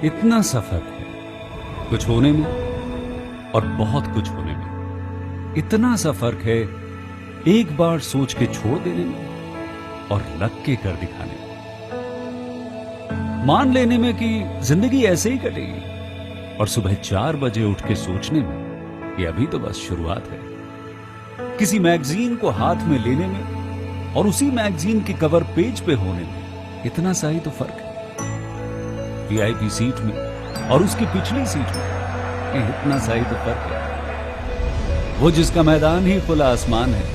इतना सा फर्क है कुछ होने में और बहुत कुछ होने में। इतना सा फर्क है एक बार सोच के छोड़ देने में और लग के कर दिखाने में। मान लेने में कि जिंदगी ऐसे ही कटेगी और सुबह 4 बजे उठ के सोचने में कि अभी तो बस शुरुआत है। किसी मैगजीन को हाथ में लेने में और उसी मैगजीन के कवर पेज पे होने में इतना सा ही तो फर्क है। वीआईपी सीट में और उसकी पिछली सीट में इतना सा ही तो फर्क है। वो जिसका मैदान ही खुला आसमान है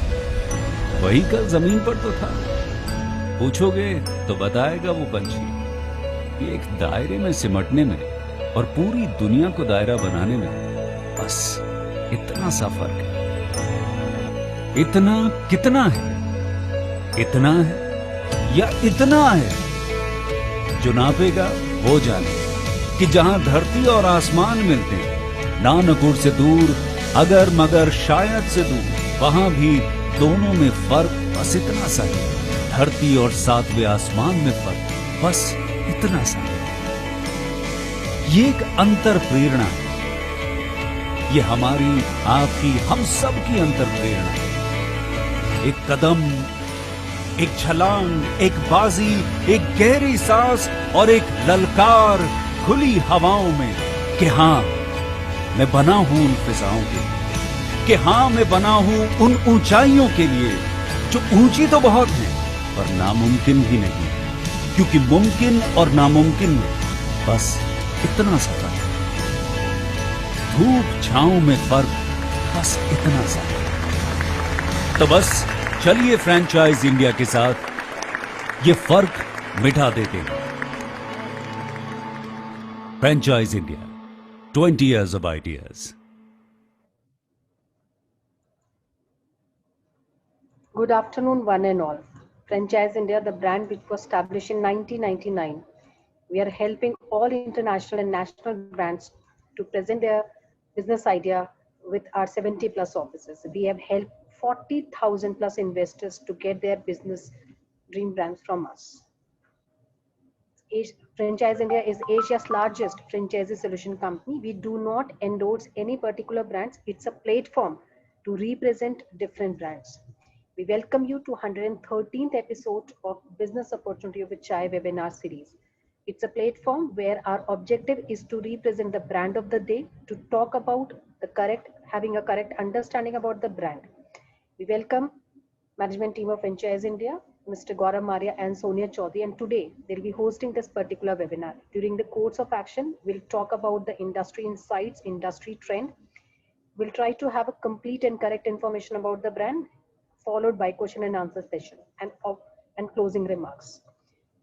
वही कल जमीन पर तो था। पूछोगे तो बताएगा वो पंछी कि एक दायरे में सिमटने में और पूरी दुनिया को दायरा बनाने में बस इतना सा फर्क है। इतना कितना है? इतना है या इतना है? जो नापेगा वो जाने कि जहां धरती और आसमान मिलते हैं, नानकुर से दूर, अगर मगर शायद से दूर, वहां भी दोनों में फर्क बस इतना सा है। धरती और 7वें आसमान में फर्क बस इतना सा है। ये एक अंतर प्रेरणा है। ये हमारी, आपकी, हम सब की अंतर प्रेरणा है। एक कदम, एक छलांग, एक बाजी, एक गहरी सांस और एक ललकार खुली हवाओं में कि हाँ मैं बना हूं उन फिजाओं के लिए, कि हाँ मैं बना हूं उन ऊंचाइयों के लिए जो ऊंची तो बहुत है पर नामुमकिन भी नहीं, क्योंकि मुमकिन और नामुमकिन में बस इतना सा फर्क है। धूप छांव में फर्क बस इतना सा है। तो बस चलिए फ्रेंचाइज इंडिया के साथ ये फर्क मिटा देते हैं। Franchise India, 20 years of ideas. Good afternoon, one and all. Franchise India, the brand which was established in 1999. We are helping all international and national brands to present their business idea with our 70 plus offices. We have helped 40,000 plus investors to get their business dream brands from us. Franchise India is Asia's largest franchisee solution company. We do not endorse any particular brands. It's a platform to represent different brands. We welcome you to 113th episode of Business Opportunity with Chai webinar series. It's a platform where our objective is to represent the brand of the day, to talk about having a correct understanding about the brand. We welcome management team of Franchise India, Mr. Gaurav Maria and Sonia Chaudhary, and today they'll be hosting this particular webinar. During the course of action, we'll talk about the industry insights, industry trend. We'll try to have a complete and correct information about the brand, followed by question and answer session and closing remarks.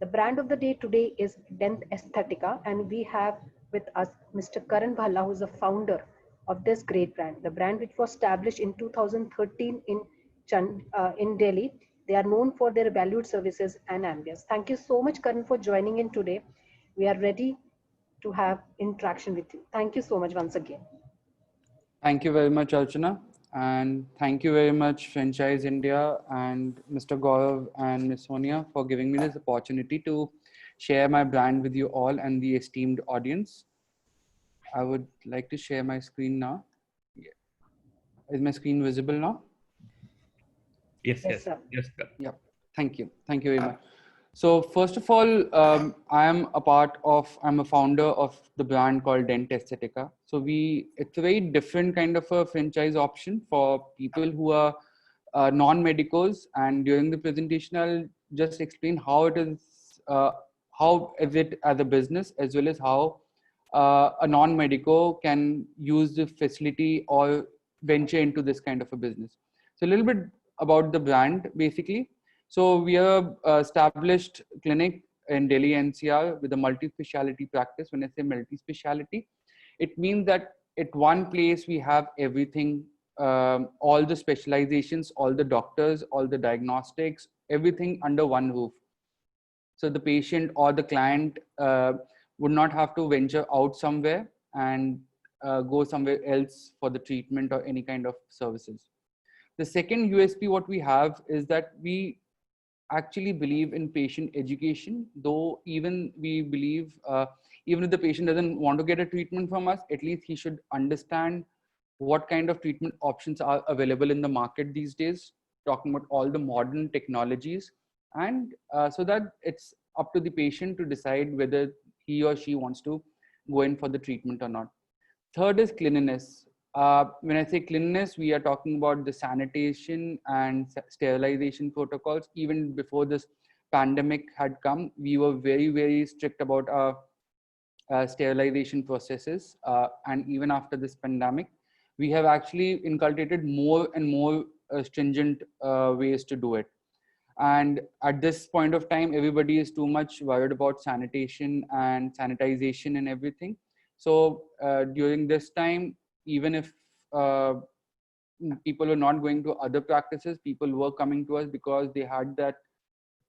The brand of the day today is Dent Aesthetica, and we have with us Mr. Karan Bhalla, who is the founder of this great brand. The brand, which was established in 2013 in Delhi, they are known for their valued services and ambience. Thank you so much, Karan, for joining in today. We are ready to have interaction with you. Thank you so much once again. Thank you very much, Archana. And thank you very much, Franchise India and Mr. Gaurav and Ms. Sonia for giving me this opportunity to share my brand with you all and the esteemed audience. I would like to share my screen now. Is my screen visible now? Yes, sir. Yes, sir. Yeah, thank you. Thank you very much. So first of all, I'm a founder of the brand called Dent Aesthetica. So it's a very different kind of a franchise option for people who are non-medicals. And during the presentation, I'll just explain how is it as a business, as well as how a non-medico can use the facility or venture into this kind of a business. So a little bit about the brand, basically. So we are established clinic in Delhi NCR with a multi-speciality practice. When I say multi-speciality, it means that at one place we have everything, all the specializations, all the doctors, all the diagnostics, everything under one roof. So the patient or the client would not have to venture out somewhere and go somewhere else for the treatment or any kind of services. The second USP what we have is that we actually believe in patient education, though even we believe, even if the patient doesn't want to get a treatment from us, at least he should understand what kind of treatment options are available in the market these days, talking about all the modern technologies, and so that it's up to the patient to decide whether he or she wants to go in for the treatment or not. Third is cleanliness. When I say cleanliness, we are talking about the sanitation and sterilization protocols. Even before this pandemic had come, we were very, very strict about our sterilization processes. And even after this pandemic, we have actually inculcated more and more stringent ways to do it. And at this point of time, everybody is too much worried about sanitation and sanitization and everything. So during this time, even if people were not going to other practices, people were coming to us because they had that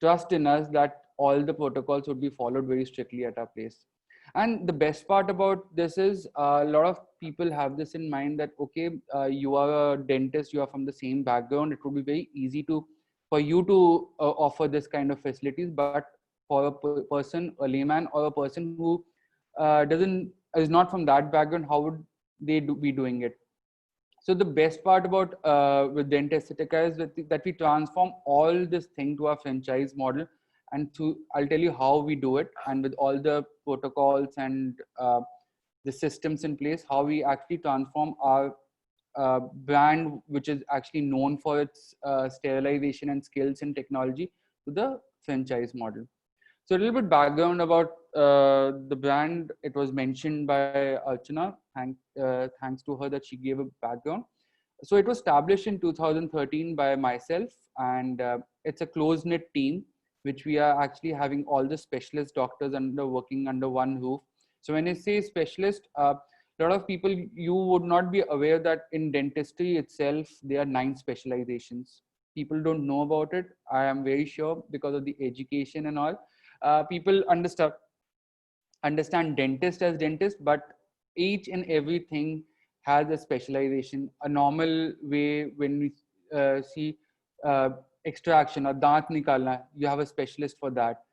trust in us that all the protocols would be followed very strictly at our place. And the best part about this is a lot of people have this in mind that, okay, you are a dentist, you are from the same background, it would be very easy for you to offer this kind of facilities. But for a person, a layman, or a person who is not from that background, how would they be doing it? So the best part about with Dentistica is that we transform all this thing to our franchise model, and I'll tell you how we do it, and with all the protocols and the systems in place, how we actually transform our brand, which is actually known for its sterilization and skills in technology, to the franchise model. So a little bit background about the brand. It was mentioned by Archana. Thanks to her that she gave a background. So it was established in 2013 by myself, and it's a close-knit team, which we are actually having all the specialist doctors working under one roof. So when I say specialist, a lot of people, you would not be aware that in dentistry itself, there are 9 specializations. People don't know about it. I am very sure because of the education and all. People understand dentist as dentist, but each and everything has a specialization. A normal way, when we see extraction or daant nikalna, you have a specialist for that.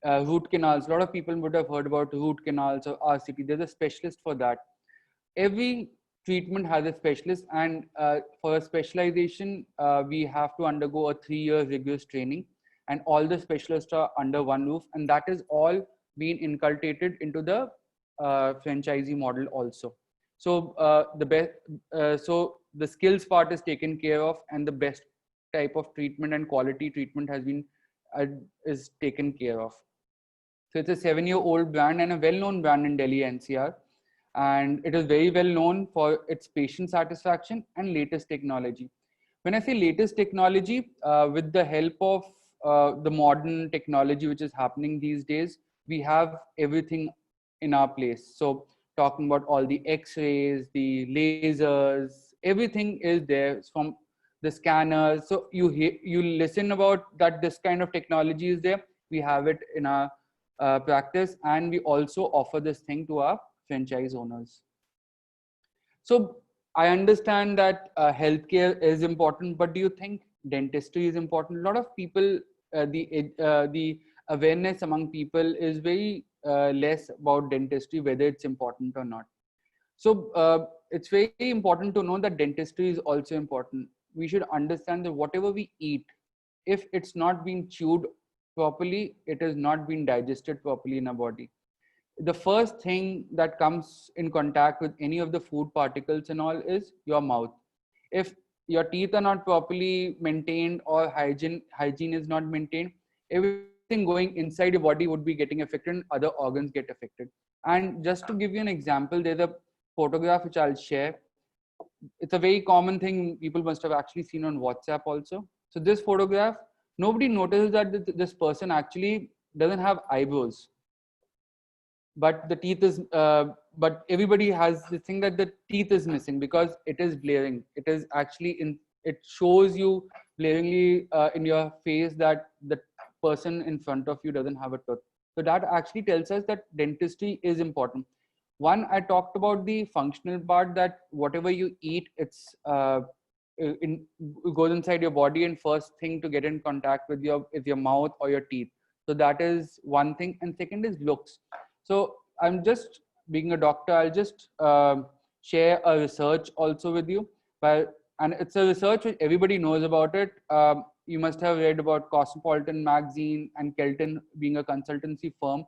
Root canals, a lot of people would have heard about root canals or RCT. There's a specialist for that. Every treatment has a specialist, and for a specialization, we have to undergo a 3-year rigorous training, and all the specialists are under one roof, and that is all being inculcated into the franchisee model also. So so the skills part is taken care of, and the best type of treatment and quality treatment has been is taken care of. So it's a 7-year-old brand and a well-known brand in Delhi NCR, and it is very well known for its patient satisfaction and latest technology. When I say latest technology, with the help of the modern technology which is happening these days, we have everything in our place. So talking about all the x-rays, the lasers, everything is there, from the scanners. So you listen about that this kind of technology is there. We have it in our practice, and we also offer this thing to our franchise owners. So I understand that healthcare is important, but do you think dentistry is important? A lot of people, the awareness among people is very less about dentistry, whether it's important or not. So it's very important to know that dentistry is also important. We should understand that whatever we eat, if it's not being chewed properly, it is not being digested properly in our body. The first thing that comes in contact with any of the food particles and all is your mouth. If your teeth are not properly maintained, or hygiene is not maintained, everything going inside your body would be getting affected, and other organs get affected. And just to give you an example, there's a photograph which I'll share. It's a very common thing people must have actually seen on WhatsApp also. So this photograph, nobody notices that this person actually doesn't have eyebrows, but the teeth is but everybody has the thing that the teeth is missing because it is blaring. It is actually it shows you blaringly in your face that the person in front of you doesn't have a tooth. So that actually tells us that dentistry is important. One, I talked about the functional part, that whatever you eat, it's goes inside your body, and first thing to get in contact with is your mouth or your teeth. So that is one thing. And second is looks. So I'm just being a doctor, I'll just share a research also with you. And it's a research which everybody knows about it. You must have read about Cosmopolitan magazine and Kelton being a consultancy firm.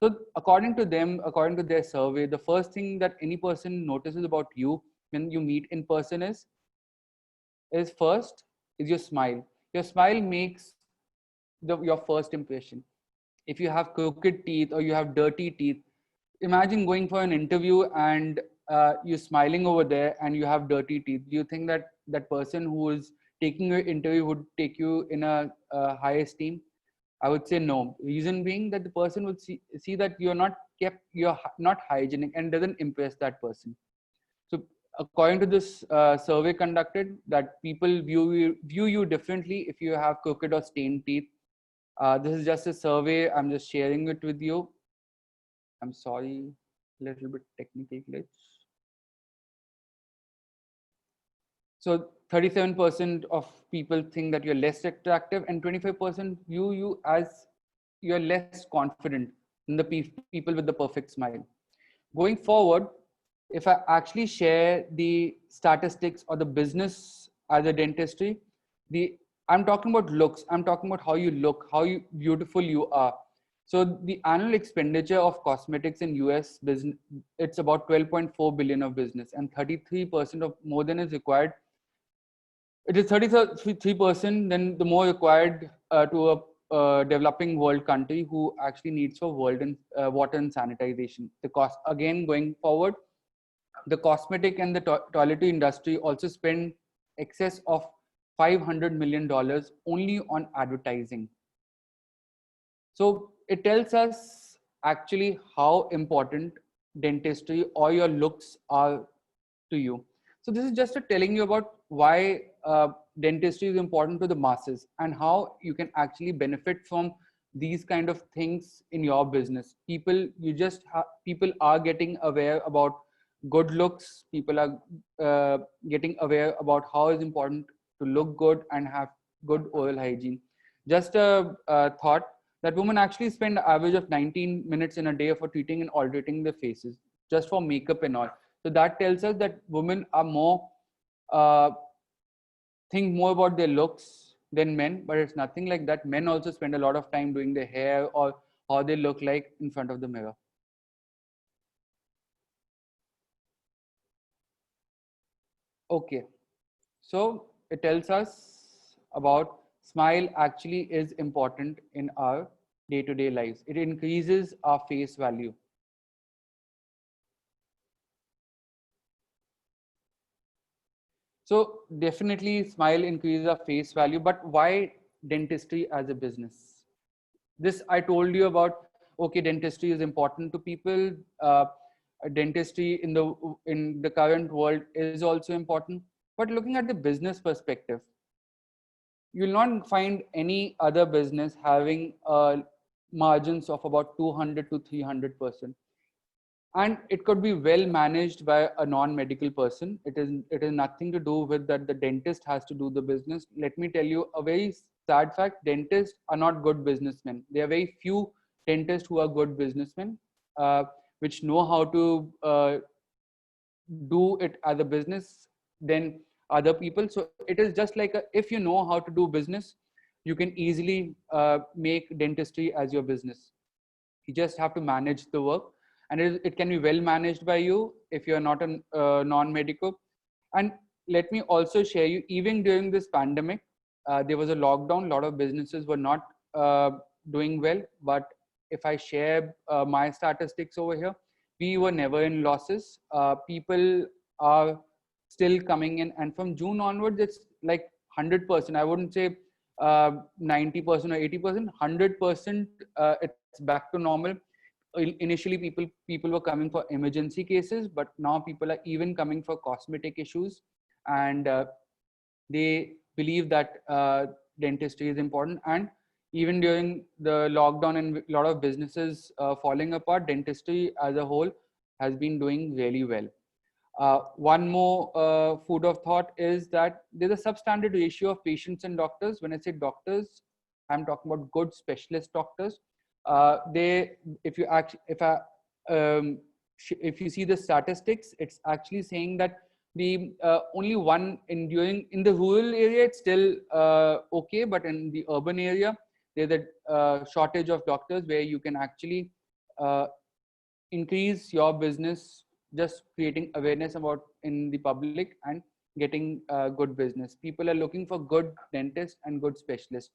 So according to them, according to their survey, the first thing that any person notices about you when you meet in person is first is your smile. Your smile makes your first impression. If you have crooked teeth or you have dirty teeth, imagine going for an interview and you're smiling over there and you have dirty teeth. Do you think that that person who is taking your interview would take you in a high esteem? I would say no. Reason being that the person would see that you're not hygienic, and doesn't impress that person. So according to this survey conducted, that people view you differently if you have crooked or stained teeth. This is just a survey. I'm just sharing it with you. I'm sorry, little bit technical glitch. So 37% of people think that you're less attractive, and 25% view you as you're less confident than the people with the perfect smile. Going forward, if I actually share the statistics or the business as a dentistry, I'm talking about looks. I'm talking about how you look, how beautiful you are. So the annual expenditure of cosmetics in US business, it's about 12.4 billion of business, and 33% of more than is required. It is 33%, then the more required to a developing world country who actually needs for water and sanitization. The cost, again, going forward, the cosmetic and the toiletry industry also spend excess of $500 million only on advertising. So it tells us actually how important dentistry or your looks are to you. So this is just telling you about why dentistry is important to the masses and how you can actually benefit from these kind of things in your business. People are getting aware about good looks. People are getting aware about how it's important to look good and have good oral hygiene. Just a thought that women actually spend an average of 19 minutes in a day for treating and altering their faces just for makeup and all. So that tells us that women are more think more about their looks than men, but it's nothing like that. Men also spend a lot of time doing their hair or how they look like in front of the mirror. Okay, so it tells us about smile actually is important in our day-to-day lives. It increases our face value. So definitely smile increases our face value, but why dentistry as a business? This I told you about. Okay, dentistry is important to people. Dentistry in the current world is also important. But looking at the business perspective, you'll not find any other business having margins of about 200 to 300%. And it could be well managed by a non-medical person. It is nothing to do with that the dentist has to do the business. Let me tell you a very sad fact: dentists are not good businessmen. There are very few dentists who are good businessmen, which know how to do it as a business than other people. So it is just like if you know how to do business, you can easily make dentistry as your business. You just have to manage the work, and it can be well managed by you if you're not a non-medical. And let me also share you, even during this pandemic, there was a lockdown. A lot of businesses were not doing well. But if I share my statistics over here, we were never in losses. People are still coming in, and from June onwards, it's like 100%. I wouldn't say 90% or 80%, 100%. It's back to normal. Initially, people were coming for emergency cases, but now people are even coming for cosmetic issues, and they believe that dentistry is important. And even during the lockdown and a lot of businesses falling apart, dentistry as a whole has been doing really well. One more food of thought is that there's a substandard ratio of patients and doctors. When I say doctors, I'm talking about good specialist doctors. If you actually, if you see the statistics, it's actually saying that the only one in the rural area, it's still okay, but in the urban area, there's a shortage of doctors where you can actually increase your business, just creating awareness about in the public and getting good business. People are looking for good dentists and good specialists.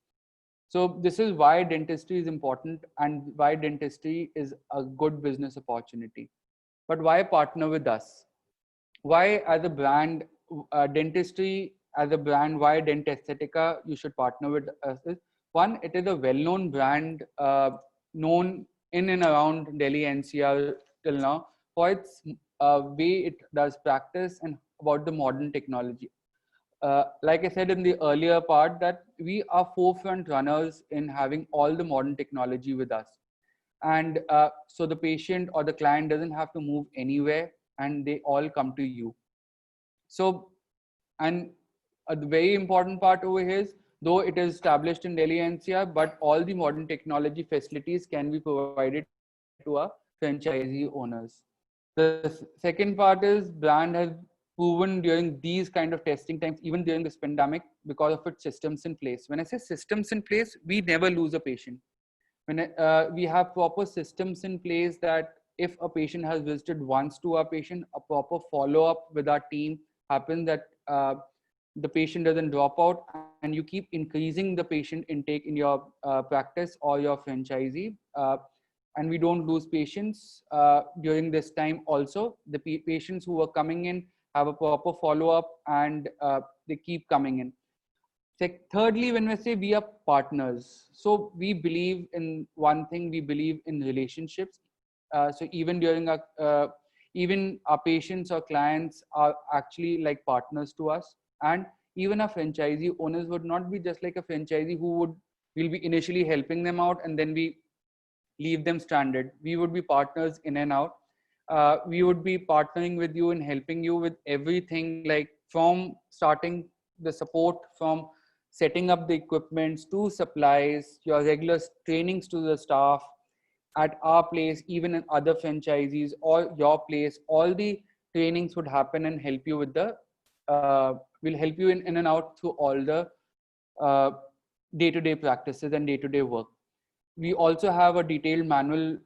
So this is why dentistry is important and why dentistry is a good business opportunity. But why partner with us? Why as a brand, dentistry as a brand, why Dentesthetica you should partner with us is, one, it is a well-known brand, known in and around Delhi NCR till now for its way it does practice and about the modern technology. Like I said in the earlier part, that we are forefront runners in having all the modern technology with us. And so the patient or the client doesn't have to move anywhere and they all come to you. So, and a very important part over here is, though it is established in Delhi NCR, but all the modern technology facilities can be provided to our franchisee owners. The second part is brand has proven during these kind of testing times, even during this pandemic, because of its systems in place. When I say systems in place, we never lose a patient. When we have proper systems in place that if a patient has visited once to our patient, a proper follow-up with our team happens, that the patient doesn't drop out, and you keep increasing the patient intake in your practice or your franchisee, and we don't lose patients during this time. Also, the patients who are coming in have a proper follow-up, and they keep coming in. Thirdly, when we say we are partners, so we believe in one thing, we believe in relationships. So even during even our patients or clients are actually like partners to us. And even our franchisee owners would not be just like a franchisee who will be initially helping them out and then we leave them stranded. We would be partners in and out. We would be partnering with you and helping you with everything, like from starting the support, from setting up the equipments to supplies, your regular trainings to the staff at our place, even in other franchisees or your place. All the trainings would happen and help you with the will help you in and out through all the day-to-day practices and day-to-day work. We also have a detailed manual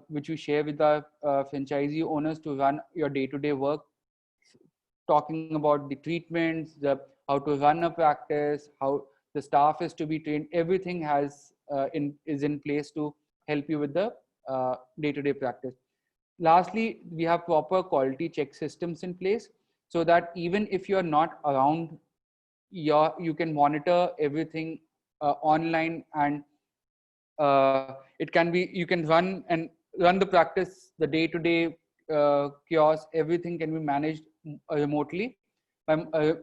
which we share with our franchisee owners to run your day-to-day work, talking about the treatments, how to run a practice, how the staff is to be trained. Everything is in place to help you with the day-to-day practice. Lastly, we have proper quality check systems in place so that even if you're not around, you can monitor everything online, and it can be, you can run the practice, the day-to-day chaos, everything can be managed remotely by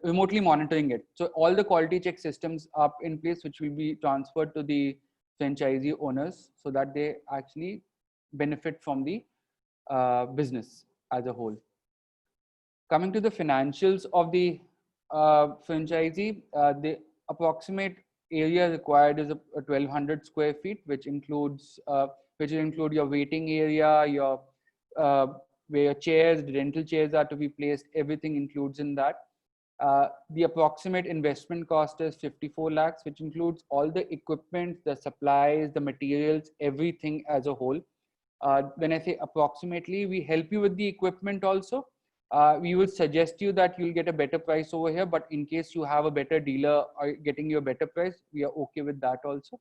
remotely monitoring it. So all the quality check systems are in place, which will be transferred to the franchisee owners so that they actually benefit from the business as a whole. Coming to the financials of the franchisee, the approximate area required is 1200 square feet, which includes which will include your waiting area, your where your chairs, the dental chairs are to be placed. Everything includes in that. The approximate investment cost is 54 lakhs, which includes all the equipment, the supplies, the materials, everything as a whole. When I say approximately, we help you with the equipment also. We will suggest you that you'll get a better price over here, but in case you have a better dealer or getting you a better price, we are okay with that also.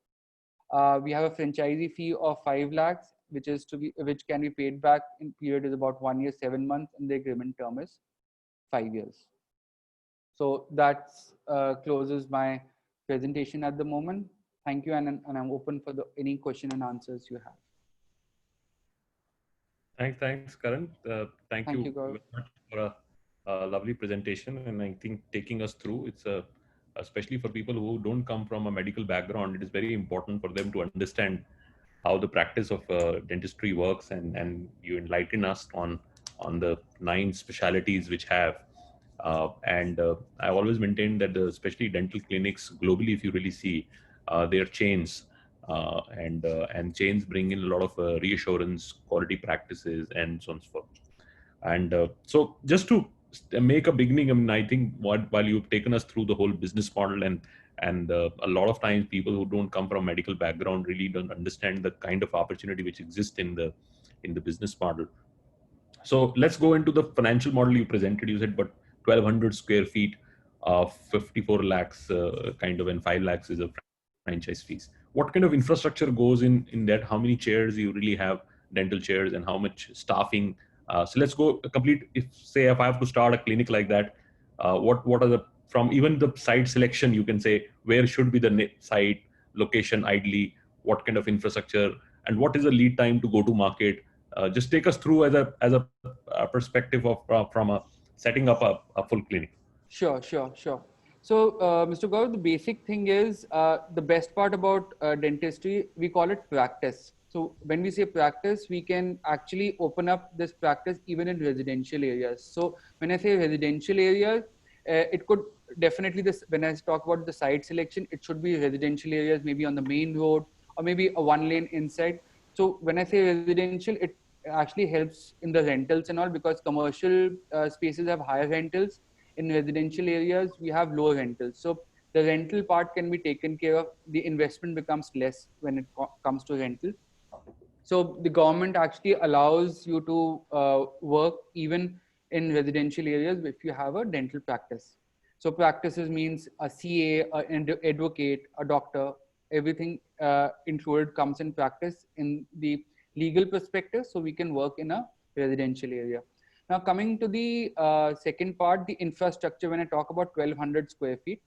We have a franchisee fee of 5 lakhs, which can be paid back in period is about 1 year, 7 months, and the agreement term is 5 years. So that closes my presentation at the moment. Thank you, and I'm open for any question and answers you have. Thanks, Karan. Thank you Gaurav. very much for a lovely presentation. And I think taking us through, it's especially for people who don't come from a medical background, it is very important for them to understand how the practice of dentistry works, and you enlighten us on on the 9 specialities which have. And I always maintain that especially dental clinics globally, if you really see, their chains, and chains bring in a lot of reassurance, quality practices, and so on and so forth. And so just to make a beginning, I mean, I think while you've taken us through the whole business model, and a lot of times people who don't come from medical background really don't understand the kind of opportunity which exists in the business model. So let's go into the financial model you presented. You said, but 1,200 square feet of 54 lakhs kind of, and 5 lakhs is a franchise fees. What kind of infrastructure goes in that? How many chairs you really have, dental chairs, and how much staffing? So let's go complete. If I have to start a clinic like that, what are the, from even the site selection, you can say where should be the site location ideally, what kind of infrastructure, and what is the lead time to go to market? Just take us through as a perspective of from a setting up a full clinic. Sure. So, Mr. Gaurav, the basic thing is the best part about dentistry, we call it practice. So when we say practice, we can actually open up this practice even in residential areas. So when I say residential areas, it could definitely, when I talk about the site selection, it should be residential areas, maybe on the main road or maybe a one lane inside. So when I say residential, it actually helps in the rentals and all, because commercial spaces have higher rentals. In residential areas, we have low rentals. So the rental part can be taken care of. The investment becomes less when it comes to rental. So the government actually allows you to work even in residential areas if you have a dental practice. So practices means a CA, an advocate, a doctor, everything included comes in practice in the legal perspective. So we can work in a residential area. Now, coming to the second part, the infrastructure, when I talk about 1,200 square feet.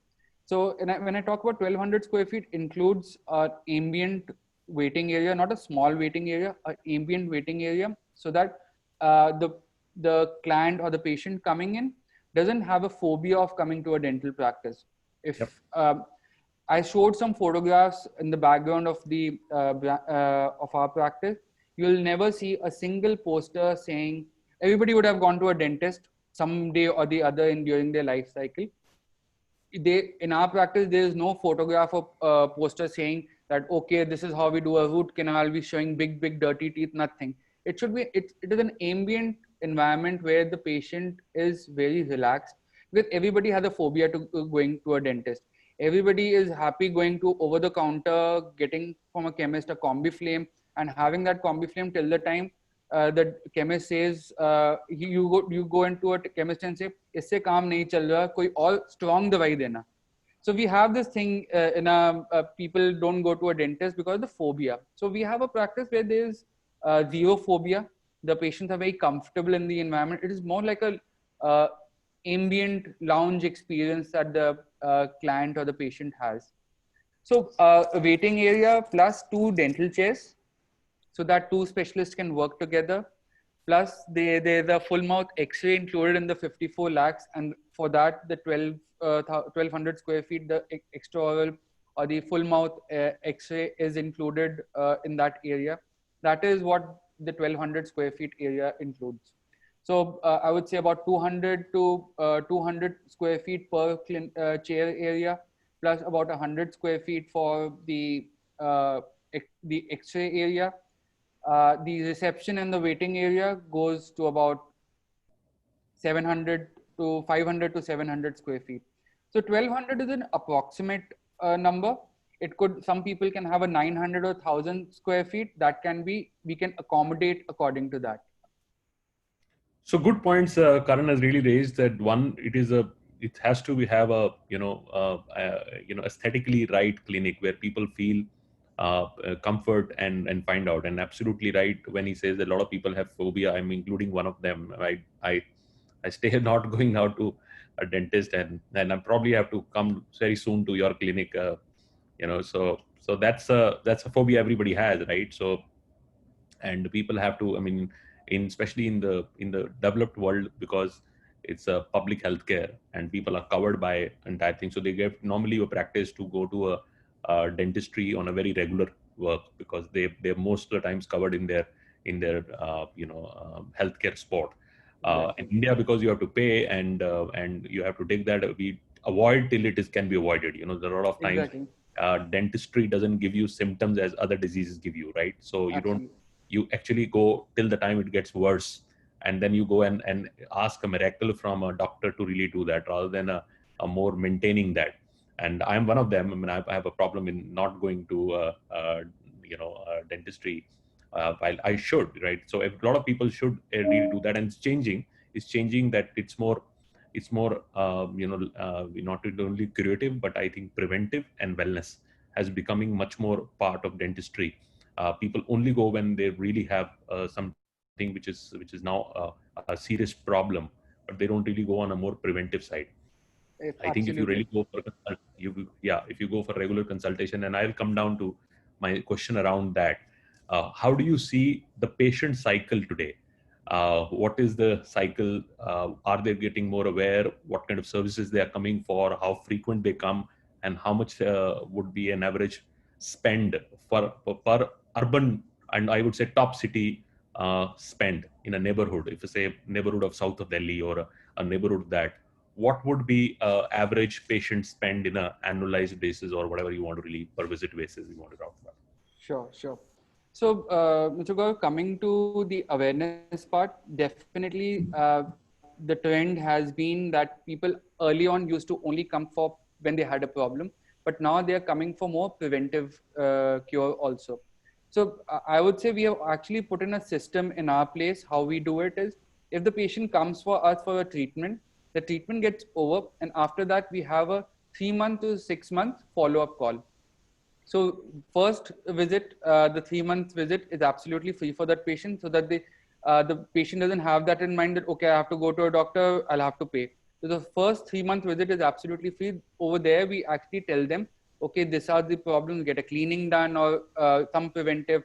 So when I talk about 1,200 square feet, includes an ambient waiting area, not a small waiting area, an ambient waiting area, so that the client or the patient coming in doesn't have a phobia of coming to a dental practice. If I showed some photographs in the background of the of our practice, you'll never see a single poster saying, everybody would have gone to a dentist someday or the other during their life cycle. In our practice, there is no photograph of poster saying that, okay, this is how we do a root canal, we're showing big dirty teeth, nothing. It should be, it is an ambient environment where the patient is very relaxed, because everybody has a phobia to going to a dentist. Everybody is happy going to over the counter, getting from a chemist a combi flame, and having that combi flame till the time the chemist says, you go into a chemist and say, isse kaam nahi chal raha, koi aur strong dawai dena. So we have this thing people don't go to a dentist because of the phobia. So we have a practice where there is zero phobia. The patients are very comfortable in the environment. It is more like a ambient lounge experience that the client or the patient has. So a waiting area plus 2 dental chairs, so that 2 specialists can work together. Plus there's a full mouth X-ray included in the 54 lakhs. And for that, the 1,200 square feet, the extraoral or the full mouth X-ray is included in that area. That is what the 1,200 square feet area includes. So I would say about 200 to 200 square feet per chair area, plus about 100 square feet for the X-ray area. The reception and the waiting area goes to about 700 to 500 to 700 square feet. So 1,200 is an approximate number. It could, some people can have a 900 or 1,000 square feet. That can be, we can accommodate according to that. So good points Karan has really raised. That one, it has to have a aesthetically right clinic where people feel comfort and find out. And absolutely right when he says that a lot of people have phobia. I'm including one of them. I stay not going out to a dentist, and I probably have to come very soon to your clinic. So that's a phobia everybody has, right? So, and people have to, I mean, especially in the developed world, because it's a public healthcare and people are covered by entire thing. So they get normally a practice to go to a dentistry on a very regular work, because they're most of the times covered in their healthcare spot. In India, because you have to pay and you have to take that, we avoid till it is can be avoided. You know, there are a lot of times Exactly. dentistry doesn't give you symptoms as other diseases give you, right? So Absolutely. you actually go till the time it gets worse, and then you go and ask a miracle from a doctor to really do that, rather than a more maintaining that. And I'm one of them. I mean, I have a problem in not going to dentistry while I should, right? So a lot of people should really do that, and it's changing. It's changing that it's more not only curative, but I think preventive and wellness has becoming much more part of dentistry. People only go when they really have something which is now a serious problem, but they don't really go on a more preventive side. I think if you Absolutely. really go for if you go for regular consultation, and I'll come down to my question around that. How do you see the patient cycle today? What is the cycle? Are they getting more aware? What kind of services they are coming for? How frequent they come, and how much would be an average spend per urban, and I would say top city spend in a neighborhood? If you say neighborhood of south of Delhi, or a neighborhood that, what would be average patient spend in a annualized basis, or whatever you want to really per visit basis you want to talk about? Sure, sure. So, Mr. Gaurav, coming to the awareness part, definitely the trend has been that people early on used to only come for when they had a problem, but now they are coming for more preventive cure also. So, I would say we have actually put in a system in our place. How we do it is, if the patient comes for us for a treatment, the treatment gets over, and after that, we have a 3 month to 6 month follow-up call. So first visit, the 3 month visit is absolutely free for that patient, so that the patient doesn't have that in mind that, okay, I have to go to a doctor, I'll have to pay. So the first 3 month visit is absolutely free. Over there, we actually tell them, okay, these are the problems, get a cleaning done, or some preventive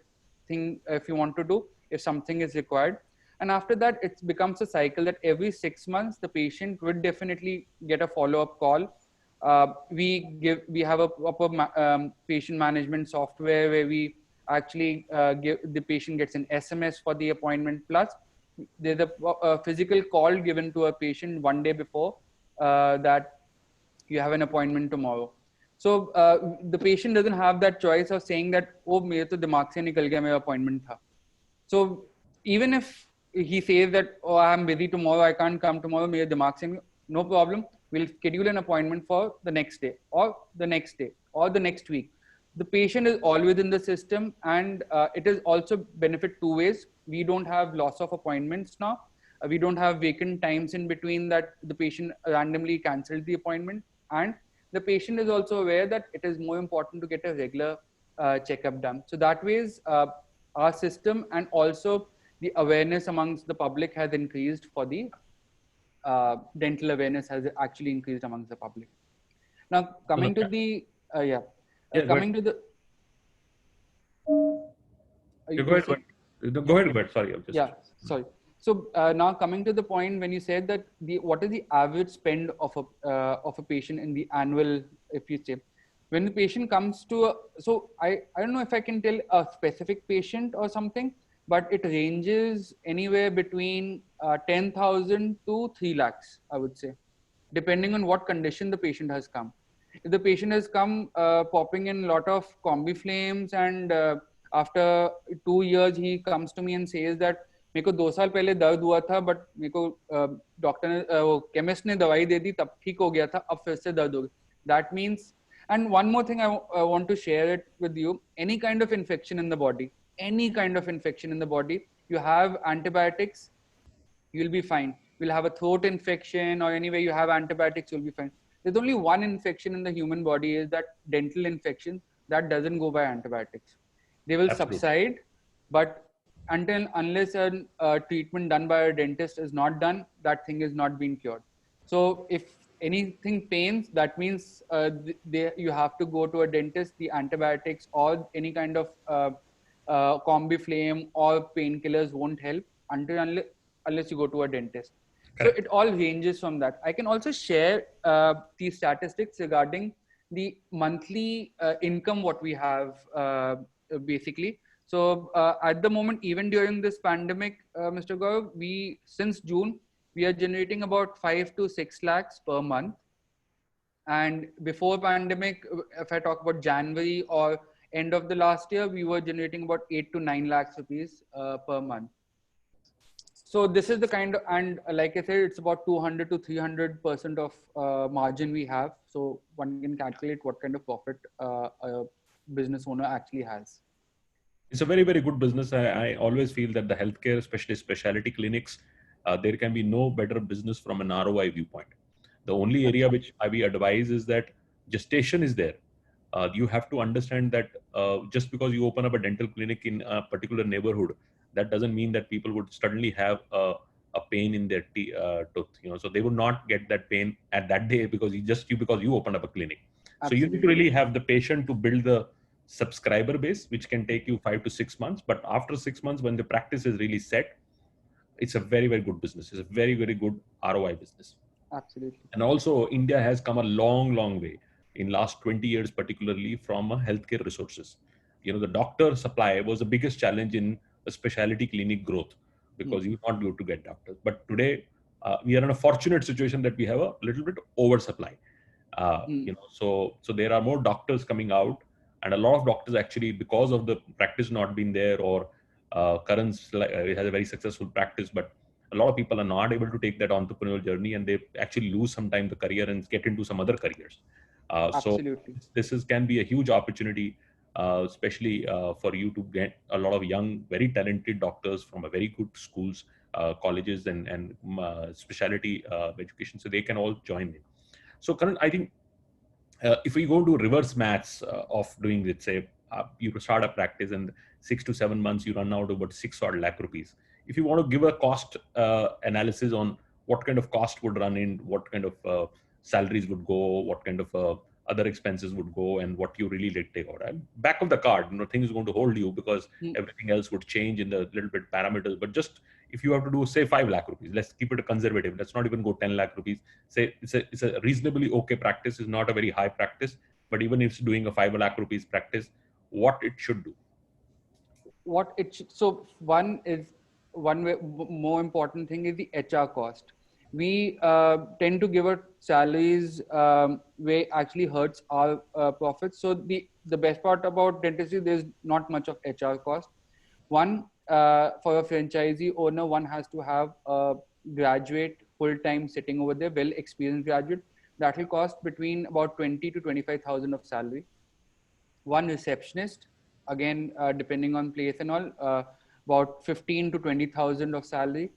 thing if you want to do, if something is required. And after that, it becomes a cycle that every 6 months, the patient would definitely get a follow-up call. We have a proper patient management software where we actually give the patient gets an SMS for the appointment, plus there's a physical call given to a patient one day before that you have an appointment tomorrow. So the patient doesn't have that choice of saying that, oh, मेरे तो दिमाग से निकल गया, मेरा appointment था. So even if he says that, oh, I'm busy tomorrow, I can't come tomorrow, मेरे दिमाग से, no problem, we'll schedule an appointment for the next day or the next day or the next week. The patient is always in the system, and it is also benefit two ways. We don't have loss of appointments now. We don't have vacant times in between that the patient randomly cancelled the appointment, and the patient is also aware that it is more important to get a regular checkup done. So that ways our system and also the awareness amongst the public has increased for the dental awareness has actually increased amongst the public. Now coming to the coming to the Go ahead. Go ahead, but sorry, I'm just sorry. So now coming to the point when you said that what is the average spend of a patient in the annual, if you say, when the patient comes to so I don't know if I can tell a specific patient or something, but it ranges anywhere between 10,000 to 3 lakhs, I would say, depending on what condition the patient has come. If the patient has come popping in a lot of combi flames, and after 2 years he comes to me and says that मेरे को 2 साल पहले दर्द हुआ था, but मेरे को doctor ने केमिस्ट ने दवाई दे दी, तब ठीक हो गया था, अब फिर से दर्द हो गया. That means, and one more thing I want to share it with you, any kind of infection in the body, you have antibiotics, you'll be fine. You'll have a throat infection, or anyway you have antibiotics, you'll be fine. There's only one infection in the human body, is that dental infection, that doesn't go by antibiotics. They will subside, but unless a treatment done by a dentist is not done, that thing is not being cured. So if anything pains, that means you have to go to a dentist. The antibiotics or any kind of combi flame or painkillers won't help unless you go to a dentist. Correct. So it all ranges from that. I can also share the statistics regarding the monthly income what we have basically. So at the moment, even during this pandemic, Mr. Gaurav, since June, we are generating about 5 to 6 lakhs per month. And before pandemic, if I talk about January or end of the last year, we were generating about 8 to 9 lakhs rupees per month. So this is the kind of, and like I said, it's about 200 to 300% of margin we have. So one can calculate what kind of profit a business owner actually has. It's a very, very good business. I always feel that the healthcare, especially specialty clinics, there can be no better business from an ROI viewpoint. The only area which we advise is that gestation is there. You have to understand that just because you open up a dental clinic in a particular neighborhood, that doesn't mean that people would suddenly have a pain in their tooth. So they would not get that pain at that day because you opened up a clinic. So you need to really have the patient to build the subscriber base, which can take you 5 to 6 months. But after 6 months, when the practice is really set, it's a very, very good business. It's a very, very good ROI business. Absolutely. And also, India has come a long, long way in last 20 years, particularly from healthcare resources. The doctor supply was the biggest challenge in a specialty clinic growth because you not go to get doctors. But today, we are in a fortunate situation that we have a little bit oversupply. So there are more doctors coming out, and a lot of doctors actually, because of the practice not being there, or Karan's has a very successful practice, but a lot of people are not able to take that entrepreneurial journey, and they actually lose sometimes the career and get into some other careers. So this can be a huge opportunity, especially for you to get a lot of young, very talented doctors from a very good schools, colleges, and specialty education, so they can all join in. So Karan, I think if we go to reverse maths of doing, let's say, you start a practice and 6 to 7 months, you run out about 6 odd lakh rupees. If you want to give a cost analysis on what kind of cost would run in, what kind of salaries would go, what kind of other expenses would go, and what you really take out. And back of the card, things is going to hold you because everything else would change in the little bit parameters. But just if you have to do, say, 5 lakh rupees, let's keep it a conservative. Let's not even go 10 lakh rupees. Say it's a reasonably okay practice. It's not a very high practice, but even if it's doing a 5 lakh rupees practice, what it should do? So one more important thing is the HR cost. We tend to give out salaries where actually hurts our profits. So the best part about dentistry, there's not much of HR cost. One, for a franchisee owner, one has to have a graduate full-time sitting over there, well-experienced graduate. That will cost between about 20 to 25,000 of salary. One receptionist, again, depending on place and all, about 15 to 20,000 of salary.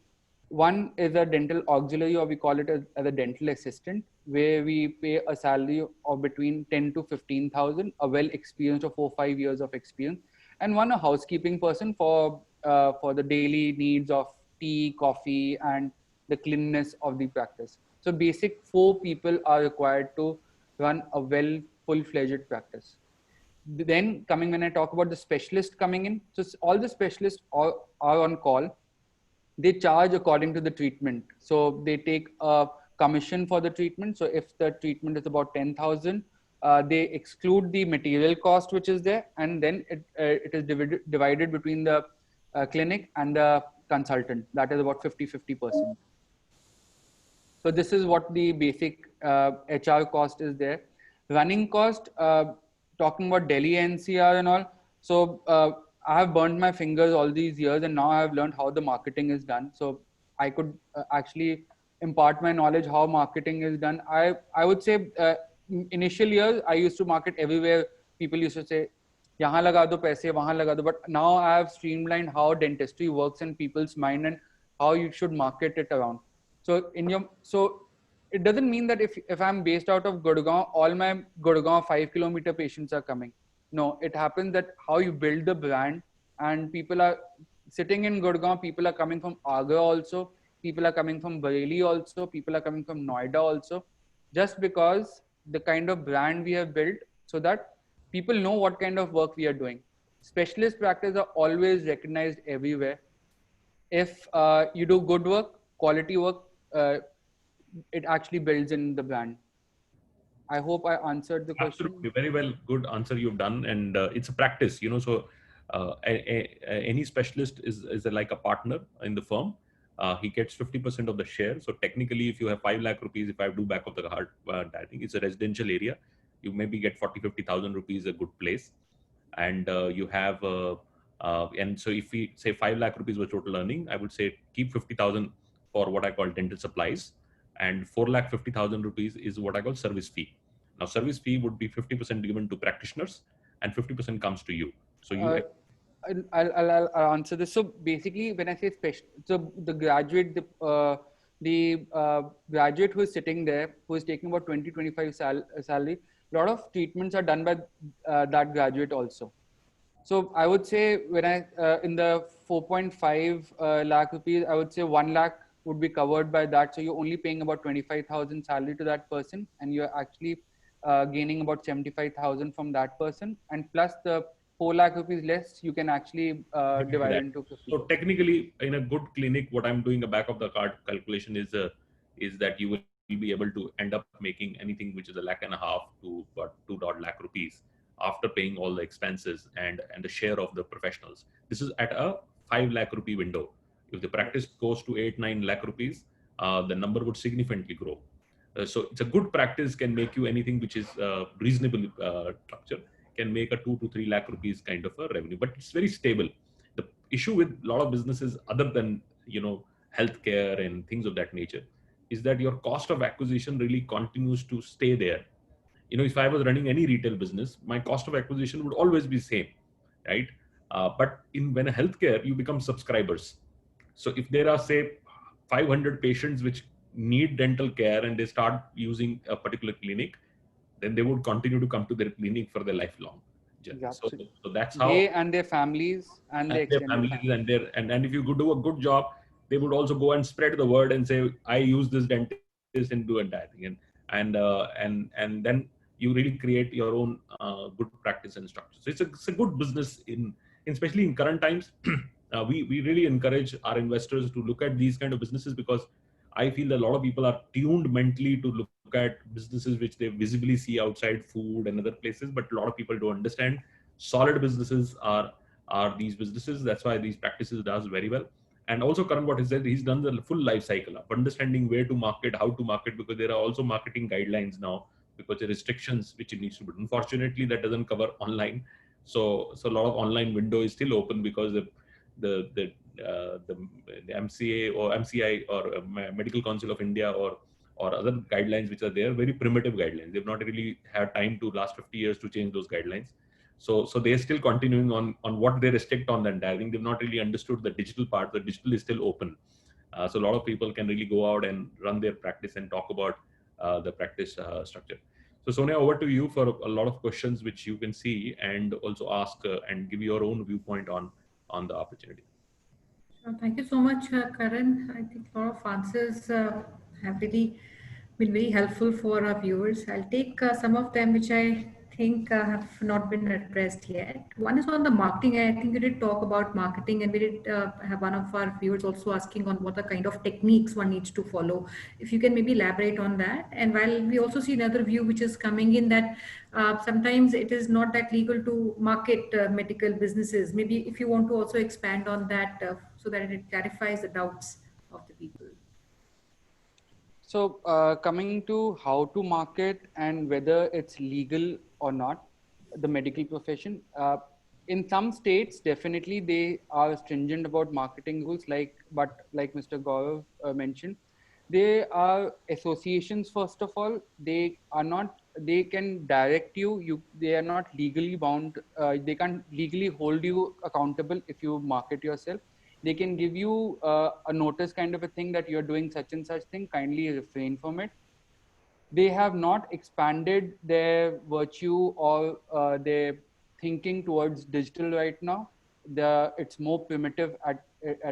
One is a dental auxiliary, or we call it as a dental assistant, where we pay a salary of between 10 to 15,000, a well-experienced of 4-5 years of experience. And one, a housekeeping person for the daily needs of tea, coffee, and the cleanliness of the practice. So basic 4 people are required to run a full-fledged practice. Then when I talk about the specialist coming in, so all the specialists are on call. They charge according to the treatment. So they take a commission for the treatment. So if the treatment is about 10,000, they exclude the material cost which is there, and then it is divided between the clinic and the consultant. That is about 50-50%. So this is what the basic HR cost is there. Running cost, talking about Delhi NCR and all. So I have burned my fingers all these years, and now I have learned how the marketing is done. So I could actually impart my knowledge how marketing is done. I would say initial years, I used to market everywhere. People used to say, yahan laga do paise, wahan laga do. But now I have streamlined how dentistry works in people's mind and how you should market it around. So it doesn't mean that if I'm based out of Gurgaon, all my Gurgaon 5-kilometer patients are coming. No, it happens that how you build the brand, and people are sitting in Gurgaon, people are coming from Agra also, people are coming from Bareilly also, people are coming from Noida also, just because the kind of brand we have built, so that people know what kind of work we are doing. Specialist practice are always recognized everywhere. If you do good work, quality work, it actually builds in the brand. I hope I answered the question. Absolutely, very well, good answer you've done, and it's a practice, So any specialist is like a partner in the firm. he gets 50% of the share. So technically, if you have 5 lakh rupees, if I do back of the card, I think it's a residential area, you maybe get 40-50,000 rupees, a good place. And you have, and so if we say 5 lakh rupees was total earning, I would say keep 50,000 for what I call dental supplies, and 4,50,000 rupees is what I call service fee. Now, service fee would be 50% given to practitioners and 50% comes to you. So you I'll answer this. So basically, when I say special, so the graduate, the graduate who is sitting there, who is taking about 20-25 salary, a lot of treatments are done by that graduate also. So I would say when I in the 4.5 lakh rupees, I would say 1 lakh would be covered by that. So you're only paying about 25,000 salary to that person, and you're actually gaining about 75,000 from that person, and plus the 4 lakh rupees less, you can actually divide it into 50. So technically, in a good clinic, what I'm doing a back of the card calculation is that you will be able to end up making anything which is 1.5 lakh to about 2 lakh rupees after paying all the expenses and the share of the professionals. This is at a 5 lakh rupee window. If the practice goes to 8-9 lakh rupees, the number would significantly grow. So it's a good practice can make you anything which is reasonable structure, can make a 2 to 3 lakh rupees kind of a revenue, but it's very stable. The issue with a lot of businesses other than, healthcare and things of that nature is that your cost of acquisition really continues to stay there. If I was running any retail business, my cost of acquisition would always be same, right? But when a healthcare, you become subscribers. So if there are, say, 500 patients which need dental care and they start using a particular clinic, then they would continue to come to their clinic for their lifelong journey. So that's how they and their families and their extended families and if you could do a good job, they would also go and spread the word and say, I use this dentist and do entire thing, and then you really create your own good practice and structure. So it's a good business especially in current times. We really encourage our investors to look at these kind of businesses, because I feel that a lot of people are tuned mentally to look at businesses which they visibly see outside food and other places, but a lot of people don't understand solid businesses are these businesses. That's why these practices does very well. And also Karan, what he said, he's done the full life cycle of understanding where to market, how to market, because there are also marketing guidelines now, because the restrictions which it needs to be. Unfortunately, that doesn't cover online. So a lot of online window is still open because the MCA or MCI or Medical Council of India or other guidelines which are there, very primitive guidelines. They've not really had time to last 50 years to change those guidelines. So they're still continuing on what they restrict on the entire thing. They've not really understood the digital part. The digital is still open. So a lot of people can really go out and run their practice and talk about the practice structure. So Sonia, over to you for a lot of questions which you can see and also ask and give your own viewpoint on the opportunity. Thank you so much, Karan. I think a lot of answers have really been very helpful for our viewers. I'll take some of them which I think have not been addressed yet. One is on the marketing. I think we did talk about marketing, and we did have one of our viewers also asking on what the kind of techniques one needs to follow. If you can maybe elaborate on that. And while we also see another view which is coming in that sometimes it is not that legal to market medical businesses. Maybe if you want to also expand on that so that it clarifies the doubts of the people. So coming to how to market and whether it's legal or not, the medical profession, in some states, definitely they are stringent about marketing rules, but like Mr. Gaurav mentioned, they are associations. First of all, they can direct you, they are not legally bound. They can't legally hold you accountable if you market yourself. They can give you a notice kind of a thing that you're doing such and such thing, kindly refrain from it. They have not expanded their virtue or their thinking towards digital right now. It's more primitive at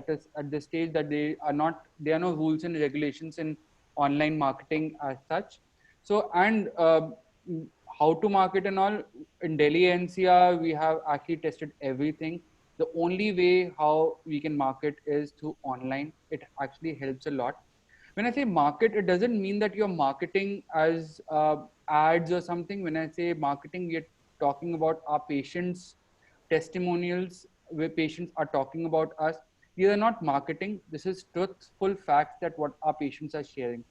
the stage that there are no rules and regulations in online marketing as such. So, and how to market and all, in Delhi NCR, we have actually tested everything. The only way how we can market is through online. It actually helps a lot. When I say market, it doesn't mean that you're marketing as ads or something. When I say marketing, we're talking about our patients' testimonials, where patients are talking about us. These are not marketing. This is truthful facts that what our patients are sharing.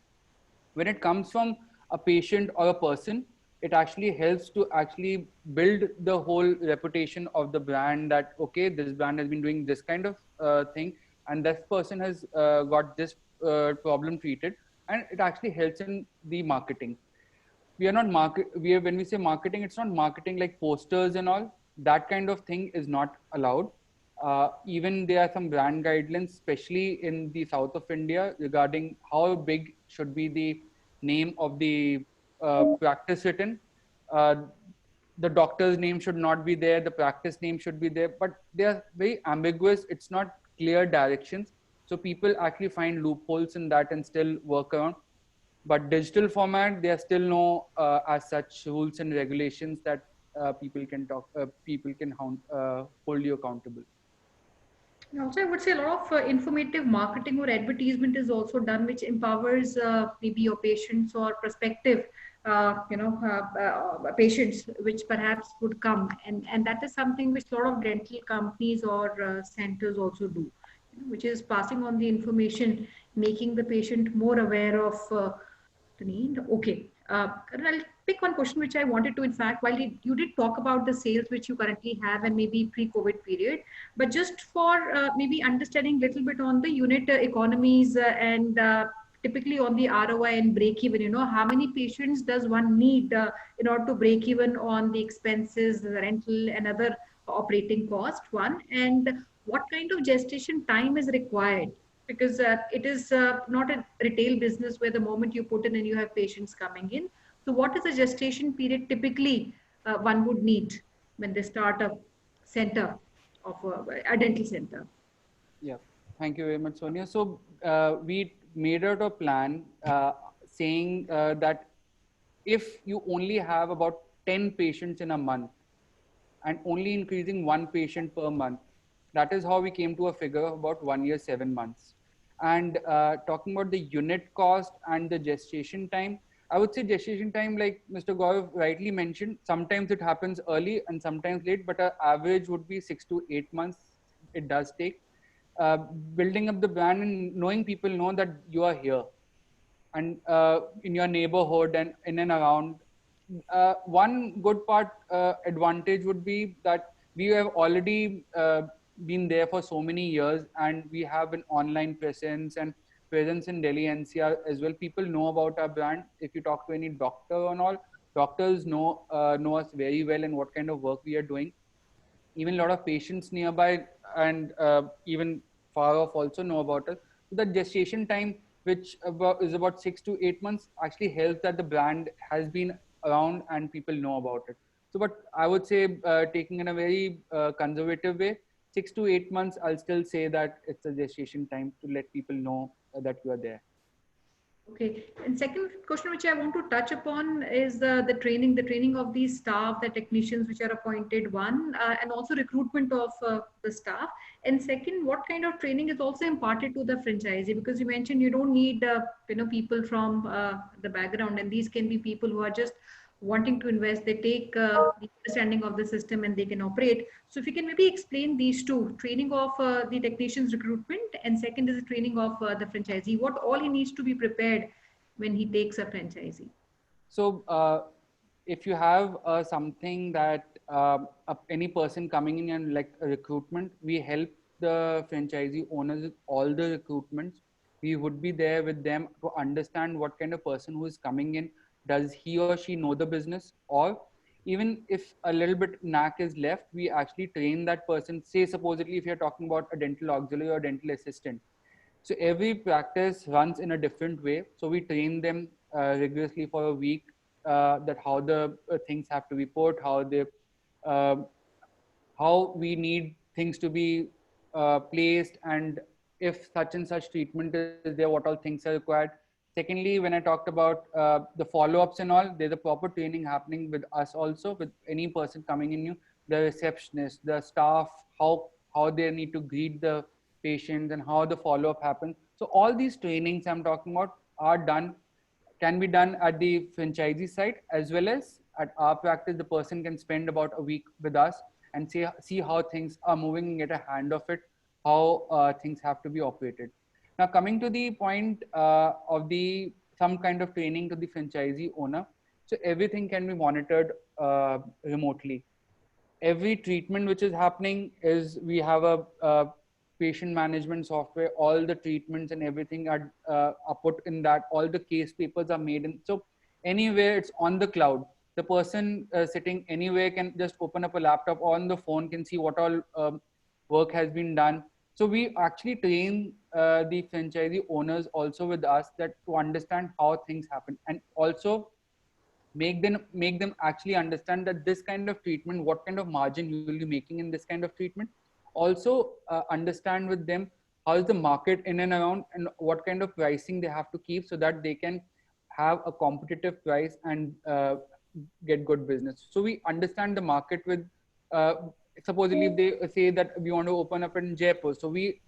When it comes from a patient or a person, it actually helps to actually build the whole reputation of the brand, that okay, this brand has been doing this kind of thing, and this person has got this problem treated, and it actually helps in the marketing. We are not when we say marketing, it's not marketing like posters and all. That kind of thing is not allowed. Even there are some brand guidelines, especially in the south of India, regarding how big should be the name of the practice written. uh, the doctor's name should not be there, the practice name should be there, but they are very ambiguous. It's not clear directions, so people actually find loopholes in that and still work around. But digital format, there are still no as such rules and regulations that people can hold you accountable. And also, I would say a lot of informative marketing or advertisement is also done, which empowers maybe your patients or prospective, patients, which perhaps would come, and that is something which a lot of dental companies or centers also do, which is passing on the information, making the patient more aware of the need. Okay. Karan, I'll pick one question which I wanted to, in fact, while you did talk about the sales which you currently have and maybe pre-COVID period, but just for maybe understanding a little bit on the unit economies and typically on the ROI and break even, how many patients does one need in order to break even on the expenses, the rental and other operating cost, one, and what kind of gestation time is required? Because it is not a retail business where the moment you put in and you have patients coming in. So what is the gestation period typically one would need when they start a center of a dental center? Yeah, thank you very much, Sonia. So we made out a plan saying that if you only have about 10 patients in a month and only increasing one patient per month, that is how we came to a figure of about 1 year, 7 months. And talking about the unit cost and the gestation time, I would say gestation time, like Mr. Gaurav rightly mentioned, sometimes it happens early and sometimes late, but our average would be 6 to 8 months. It does take. Building up the brand and knowing people know that you are here and in your neighborhood and in and around. One good part advantage would be that we have already been there for so many years, and we have an online presence and presence in Delhi NCR as well. People know about our brand. If you talk to any doctor and all, doctors know us very well and what kind of work we are doing. Even a lot of patients nearby and even far off also know about us. So the gestation time, which is about 6 to 8 months, actually helps that the brand has been around and people know about it. So, but I would say taking in a very conservative way, 6 to 8 months, I'll still say that it's a gestation time to let people know that you are there. Okay. And second question, which I want to touch upon is the training of the staff, the technicians which are appointed, one, and also recruitment of the staff. And second, what kind of training is also imparted to the franchisee? Because you mentioned you don't need, people from the background, and these can be people who are just wanting to invest. They take the understanding of the system and they can operate. So if you can maybe explain these two, training of the technicians recruitment, and second is the training of the franchisee, what all he needs to be prepared when he takes a franchisee. So if you have something that any person coming in and like a recruitment, we help the franchisee owners with all the recruitments. We would be there with them to understand what kind of person who is coming in. Does he or she know the business? Or even if a little bit knack is left, we actually train that person. Say supposedly if you're talking about a dental auxiliary or dental assistant. So every practice runs in a different way. So we train them rigorously for a week, that how the things have to be put, uh, how we need things to be placed, and if such and such treatment is there, what all things are required. Secondly, when I talked about the follow-ups and all, there's a proper training happening with us also, with any person coming in new, the receptionist, the staff, how they need to greet the patients and how the follow-up happens. So all these trainings I'm talking about are done, can be done at the franchisee side as well as at our practice. The person can spend about a week with us and see how things are moving and get a hand of it. how things have to be operated. Now, coming to the point of the some kind of training to the franchisee owner, so everything can be monitored remotely. Every treatment which is happening is we have a patient management software. All the treatments and everything are put in that. All the case papers are made in. So anywhere it's on the cloud. The person sitting anywhere can just open up a laptop on the phone, can see what all work has been done. So we actually train the franchisee owners also with us that to understand how things happen, and also make them actually understand that this kind of treatment, what kind of margin you will be making in this kind of treatment. Also understand with them how is the market in and around, and what kind of pricing they have to keep so that they can have a competitive price and get good business. So we understand the market with uh, supposedly if they say that we want to open up in Jaipur, so we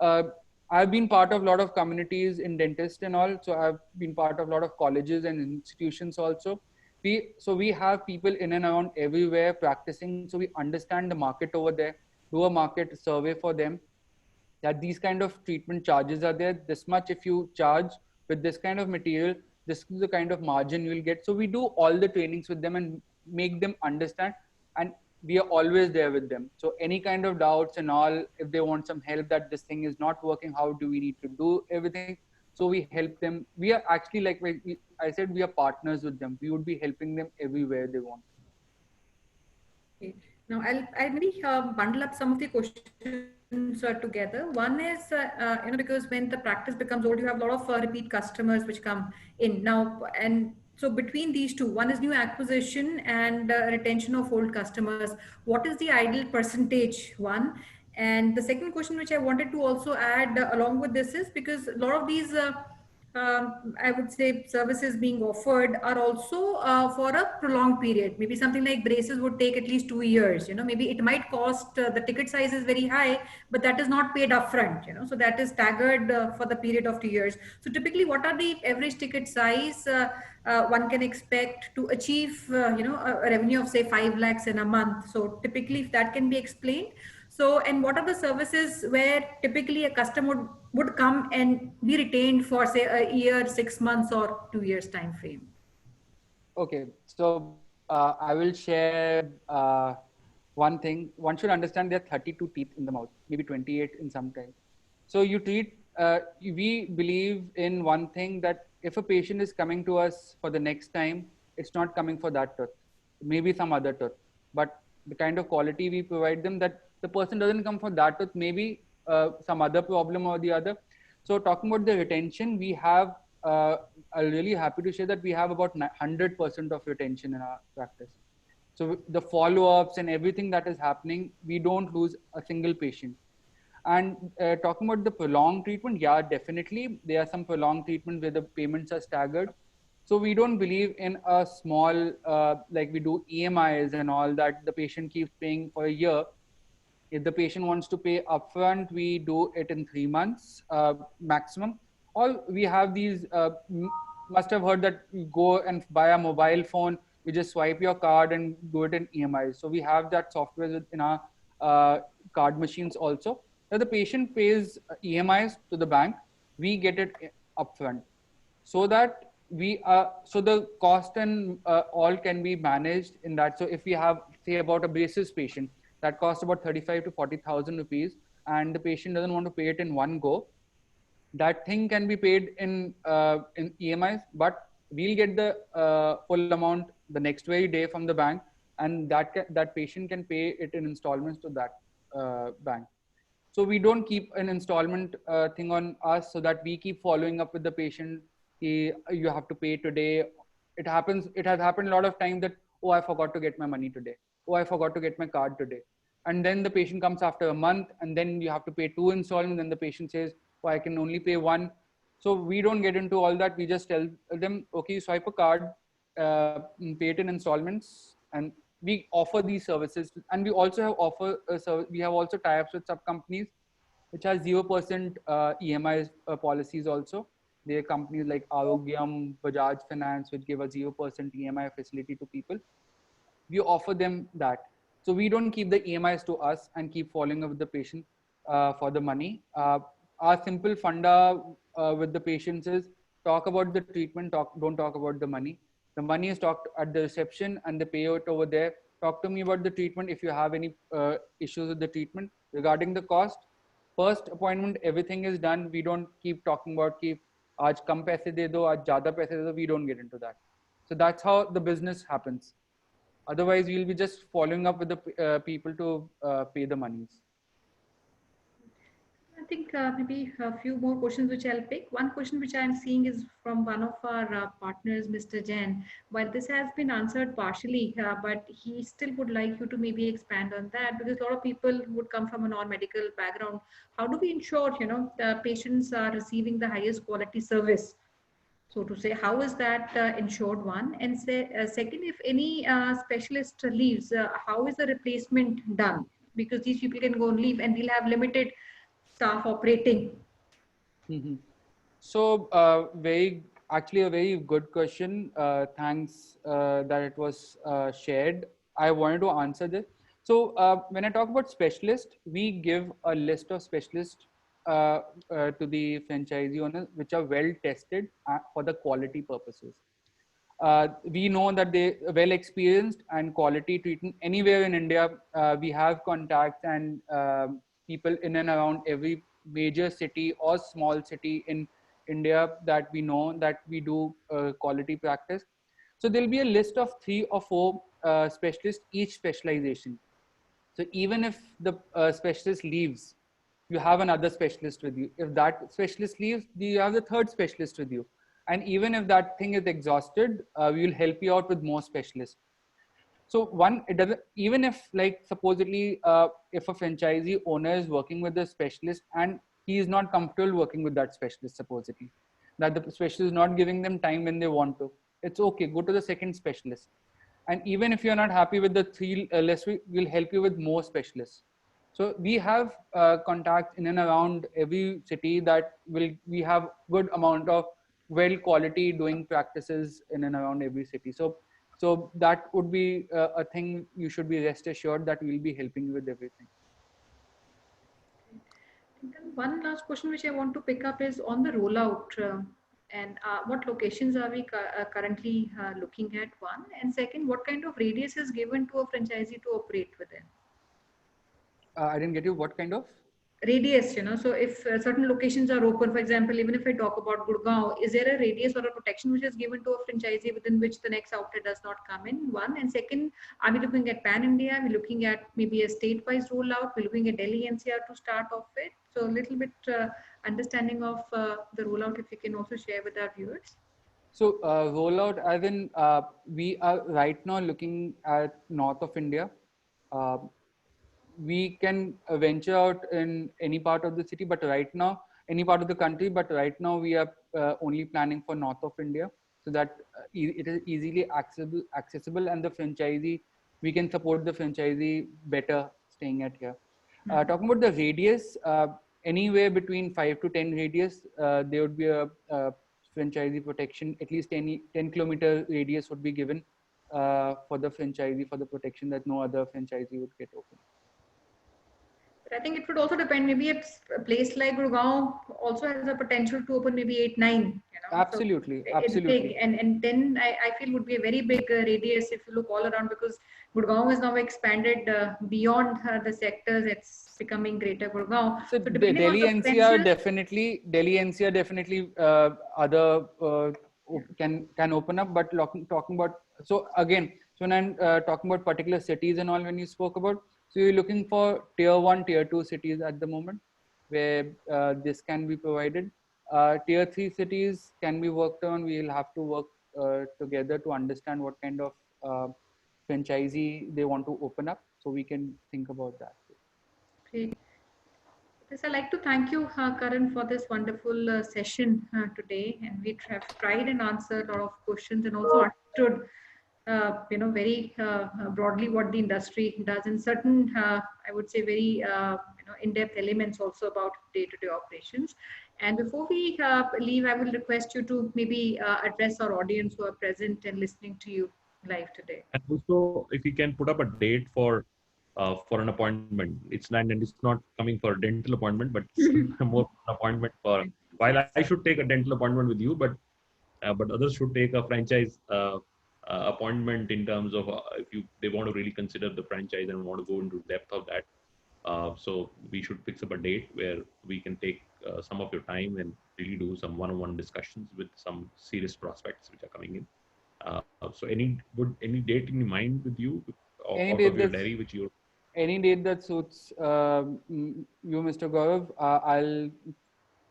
uh, I've been part of a lot of communities in dentist and all. So I've been part of a lot of colleges and institutions also. We have people in and around everywhere practicing. So we understand the market over there, do a market survey for them, that these kind of treatment charges are there. This much if you charge with this kind of material, this is the kind of margin you will get. So we do all the trainings with them and make them understand, and we are always there with them. So any kind of doubts and all, if they want some help that this thing is not working, how do we need to do everything, so we help them. We are actually like I said, we are partners with them. We would be helping them everywhere they want. Okay. Now, I'll maybe bundle up some of the questions together. One is, because when the practice becomes old, you have a lot of repeat customers which come in now. And so between these two, one is new acquisition and retention of old customers. What is the ideal percentage one? And the second question, which I wanted to also add along with this is because a lot of these I would say services being offered are also for a prolonged period. Maybe something like braces would take at least 2 years. Maybe it might cost the ticket size is very high, but that is not paid upfront. So that is staggered for the period of 2 years. So typically, what are the average ticket size one can expect to achieve? A revenue of say 5 lakhs in a month. So typically, if that can be explained. So, and what are the services where typically a customer would come and be retained for say a year, 6 months, or 2 years time frame? Okay, so I will share one thing. One should understand there are 32 teeth in the mouth, maybe 28 in some time. So you treat, we believe in one thing, that if a patient is coming to us for the next time, it's not coming for that tooth, maybe some other tooth. But the kind of quality we provide them, that the person doesn't come for that tooth, maybe some other problem or the other. So talking about the retention, we have, I'm really happy to share that we have about 100% of retention in our practice. So the follow-ups and everything that is happening, we don't lose a single patient. And talking about the prolonged treatment, yeah, definitely there are some prolonged treatment where the payments are staggered. So we don't believe in a small, like we do EMIs and all that, the patient keeps paying for a year. If the patient wants to pay upfront, we do it in 3 months maximum. Or we have these, must have heard that you go and buy a mobile phone, you just swipe your card and do it in EMIs. So we have that software in our card machines also. Now the patient pays EMIs to the bank, we get it upfront, so that we so the cost and all can be managed in that. So if we have say about a braces patient that costs about 35 to 40,000 rupees, and the patient doesn't want to pay it in one go, that thing can be paid in EMIs, but we'll get the full amount the next very day from the bank, and that patient can pay it in installments to that bank. So we don't keep an installment thing on us, so that we keep following up with the patient. You have to pay today. It happens. It has happened a lot of times that, oh, I forgot to get my money today. Oh, I forgot to get my card today. And then the patient comes after a month, and then you have to pay 2 installments. And the patient says, oh, I can only pay one. So we don't get into all that. We just tell them, okay, you swipe a card, pay it in installments, and we offer these services. And we also have we have also tie-ups with sub companies which has 0% EMI policies also. There are companies like Arogyam, Bajaj Finance, which give a 0% EMI facility to people. We offer them that. So we don't keep the EMIs to us and keep following up with the patient. for the money. Our simple funda with the patients is talk about the treatment, don't talk about the money. The money is talked at the reception and the payout over there. Talk to me about the treatment if you have any issues with the treatment. Regarding the cost, first appointment, everything is done. We don't keep talking about keep aaj kam paise de do, aaj zyada paise de do. We don't get into that. So that's how the business happens. Otherwise, we'll be just following up with the people to pay the monies. I think maybe a few more questions which I'll pick. One question which I'm seeing is from one of our partners, Mr. Jain. While this has been answered partially, but he still would like you to maybe expand on that, because a lot of people would come from a non-medical background. How do we ensure, the patients are receiving the highest quality service? So to say, how is that ensured, one? And say, second, if any specialist leaves, how is the replacement done? Because these people can go and leave and we'll have limited staff operating. So actually a very good question. Thanks that it was shared. I wanted to answer this. So when I talk about specialist, we give a list of specialists to the franchisee owners, which are well tested for the quality purposes. We know that they are well experienced and quality treatment anywhere in India. We have contacts and people in and around every major city or small city in India that we know that we do quality practice. So there'll be a list of 3 or 4 specialists, each specialization. So even if the specialist leaves, you have another specialist with you. If that specialist leaves, you have the third specialist with you. And even if that thing is exhausted, we will help you out with more specialists. So one, it doesn't, even if like supposedly if a franchisee owner is working with a specialist and he is not comfortable working with that specialist, supposedly that the specialist is not giving them time when they want to, it's okay, go to the second specialist. And even if you're not happy with the 3 less, we'll help you with more specialists. So we have contacts in and around every city that we have good amount of well quality doing practices in and around every city. So that would be a thing you should be rest assured that we'll be helping you with everything. One last question which I want to pick up is on the rollout and what locations are we currently looking at, one, and second, what kind of radius is given to a franchisee to operate within? I didn't get you. What kind of? Radius, so if certain locations are open, for example, even if I talk about Gurgaon, is there a radius or a protection which is given to a franchisee within which the next outlet does not come in? One, and second, are we looking at pan India? Are we looking at maybe a state-wise rollout? We're looking at Delhi NCR to start off with. So a little bit understanding of the rollout, if you can also share with our viewers. So rollout, as in we are right now looking at north of India. We can venture out in any part of the city, but right now, any part of the country, but right now we are only planning for north of India, so that it is easily accessible, and the franchisee, we can support the franchisee better staying at here. Talking about the radius, anywhere between 5 to 10 radius, there would be a franchisee protection. At least 10 kilometer radius would be given for the franchisee for the protection that no other franchisee would get open. But I think it would also depend. Maybe it's a place like Gurgaon also has a potential to open maybe 8, 9. Absolutely, so absolutely. It's big, and then I feel would be a very big radius if you look all around, because Gurgaon is now expanded beyond the sectors. It's becoming gregreater Gurgaon. So Delhi NCR definitely other can open up. But talking about, so again, so when I'm talking about particular cities and all, when you spoke about, so you're looking for tier 1, tier 2 cities at the moment where this can be provided. Tier 3 cities can be worked on. We'll have to work together to understand what kind of franchisee they want to open up, so we can think about that. Great. Yes, I'd like to thank you, Karan, for this wonderful session today. And we have tried and answered a lot of questions and also understood, very broadly what the industry does, and certain, I would say, very, in-depth elements also about day-to-day operations. And before we leave, I will request you to maybe address our audience who are present and listening to you live today. And also, if you can put up a date for for an appointment. It's not, and it's not coming for a dental appointment, but it's more an appointment for. While I should take a dental appointment with you, but others should take a franchise appointment in terms of if you they want to really consider the franchise and want to go into depth of that. So we should fix up a date where we can take some of your time and really do some one-on-one discussions with some serious prospects which are coming in. So any date in mind with you Any out date of your that's diary which you any date that suits you, Mr. Gaurav.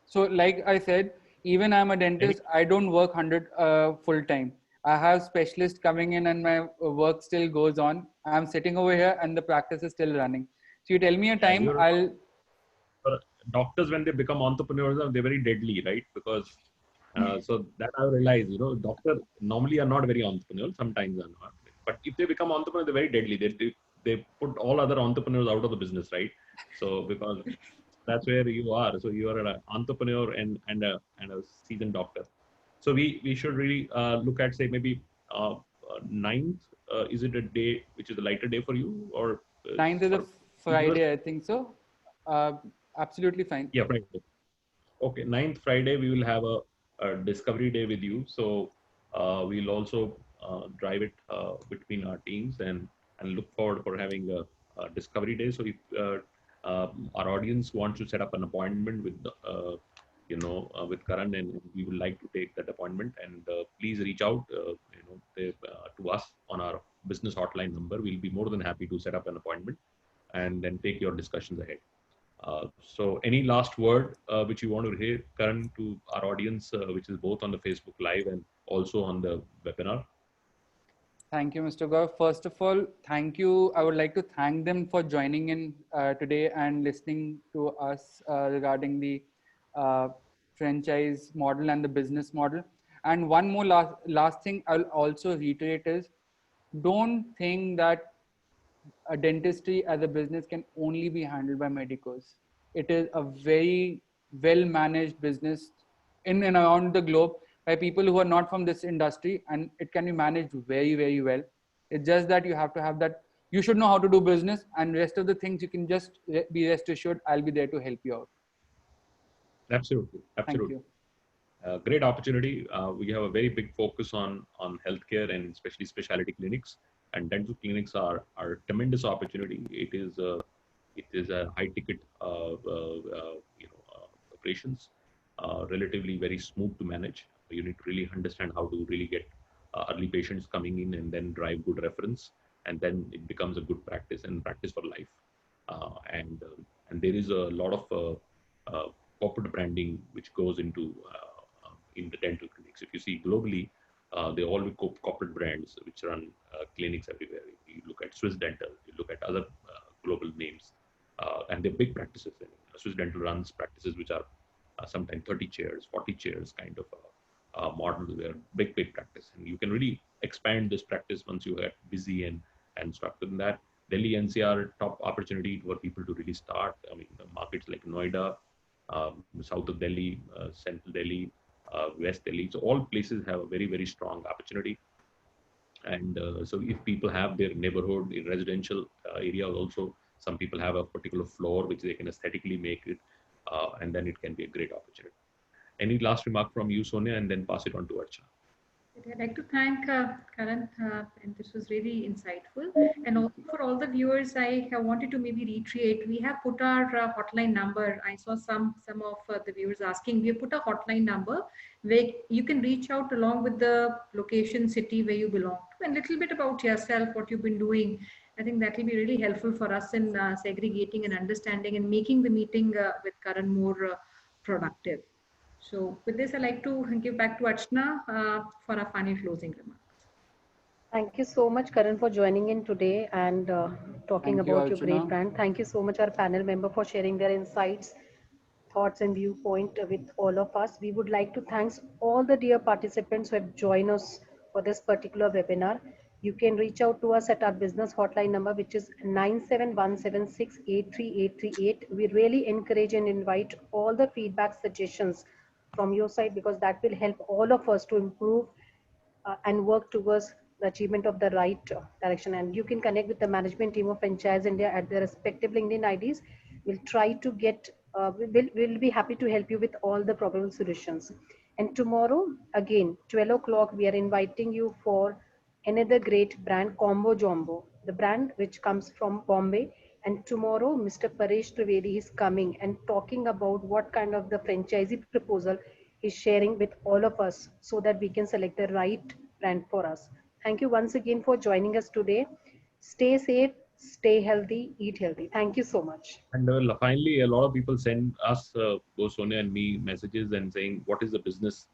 So like I said, even I'm a any dentist. I don't work 100 full time. I have specialists coming in, and my work still goes on. I'm sitting over here, and the practice is still running. So you tell me a yeah, time, I'll. doctors when they become entrepreneurs they're very deadly, right? Because so that I realize, doctor normally are not very entrepreneurial. Sometimes are not, but if they become entrepreneurs, they're very deadly. They put all other entrepreneurs out of the business, right? So because that's where you are. So you are an entrepreneur and a seasoned doctor. So we should really look at, say, maybe 9th. Is it a day which is a lighter day for you, or 9th is a for either? Friday, I think so. Uh, Absolutely fine. Yeah, Friday. Okay, 9th Friday, we will have a discovery day with you. So we'll also drive it between our teams and look forward for having a discovery day. So if our audience wants to set up an appointment with Karan, and we would like to take that appointment, and please reach out, to us on our business hotline number. We'll be more than happy to set up an appointment and then take your discussions ahead. So any last word which you want to hear, Karan, to our audience, which is both on the Facebook Live and also on the webinar? Thank you, Mr. Gaurav. First of all, thank you. I would like to thank them for joining in today and listening to us regarding the uh, franchise model and the business model. And one more last thing I'll also reiterate is, don't think that a dentistry as a business can only be handled by medicos. It is a very well managed business in and around the globe by people who are not from this industry, and it can be managed very, very well. It's just that you have to have that. You should know how to do business, and rest of the things you can just be rest assured I'll be there to help you out. Absolutely, Thank absolutely. you. Great opportunity. We have a very big focus on healthcare and especially specialty clinics, and dental clinics are a tremendous opportunity. It is a high ticket operations, relatively very smooth to manage. You need to really understand how to really get early patients coming in and then drive good reference, and then it becomes a good practice and practice for life. And there is a lot of corporate branding which goes into in the dental clinics. If you see globally, they all with corporate brands which run clinics everywhere. You look at Swiss Dental, you look at other global names, and they're big practices. And Swiss Dental runs practices which are sometimes 30 chairs, 40 chairs kind of model. They're big practice, and you can really expand this practice once you get busy and stuff. Within that, Delhi NCR top opportunity for people to really start. I mean, markets like Noida, south of Delhi, central Delhi, West Delhi. So all places have a very strong opportunity. And so if people have their neighborhood in residential areas also, some people have a particular floor which they can aesthetically make it, and then it can be a great opportunity. Any last remark from you, Sonia, and then pass it on to Archana? I'd like to thank Karan, and this was really insightful. And also for all the viewers, I have wanted to maybe reiterate, we have put our hotline number. I saw some of the viewers asking. We have put a hotline number where you can reach out along with the location, city where you belong to, and a little bit about yourself, what you've been doing. I think that will be really helpful for us in segregating and understanding and making the meeting with Karan more productive. So with this, I'd like to give back to Archana for our final closing remarks. Thank you so much, Karan, for joining in today and talking Thank you, about your great Archana. brand. Thank you so much, our panel member, for sharing their insights, thoughts, and viewpoint with all of us. We would like to thank all the dear participants who have joined us for this particular webinar. You can reach out to us at our business hotline number, which is 97176838838. We really encourage and invite all the feedback suggestions from your side, because that will help all of us to improve and work towards the achievement of the right direction. And you can connect with the management team of Franchise India at their respective LinkedIn IDs. We'll try to get, we'll be happy to help you with all the probable solutions. And tomorrow, again, 12 o'clock, we are inviting you for another great brand, Combo Jumbo, the brand which comes from Bombay. And tomorrow, Mr. Paresh Trivedi is coming and talking about what kind of the franchisee proposal he's sharing with all of us so that we can select the right brand for us. Thank you once again for joining us today. Stay safe, stay healthy, eat healthy. Thank you so much. And finally, a lot of people send us, both Sonia and me, messages and saying, what is the business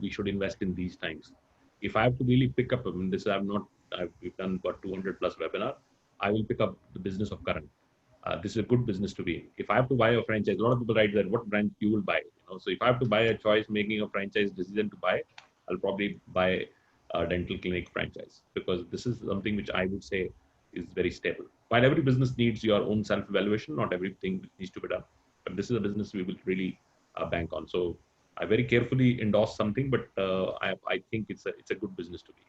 we should invest in these times? If I have to really pick up, I mean, this we've done about 200 plus webinar, I will pick up the business of Karan. This is a good business to be in. If I have to buy a franchise, a lot of people write that what brand you will buy. So if I have to buy a choice, making a franchise decision to buy, I'll probably buy a dental clinic franchise, because this is something which I would say is very stable. While every business needs your own self-evaluation, not everything needs to be done. But this is a business we will really bank on. So I very carefully endorse something, but I think it's a good business to be in.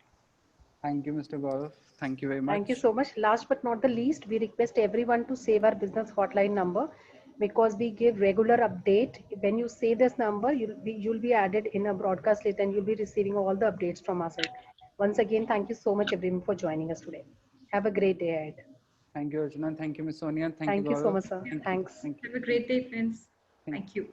Thank you, Mr. Gaurav. Thank you very much. Thank you so much. Last but not the least, we request everyone to save our business hotline number, because we give regular update. When you say this number, you'll be added in a broadcast list and you'll be receiving all the updates from us. Once again, thank you so much everyone for joining us today. Have a great day ahead. Thank you, Archana. Thank you, Ms. Sonia. Thank you, Thank you so Gaurav. much, sir. Thank you. Thanks. Thank you. Have a great day, friends. Thank you.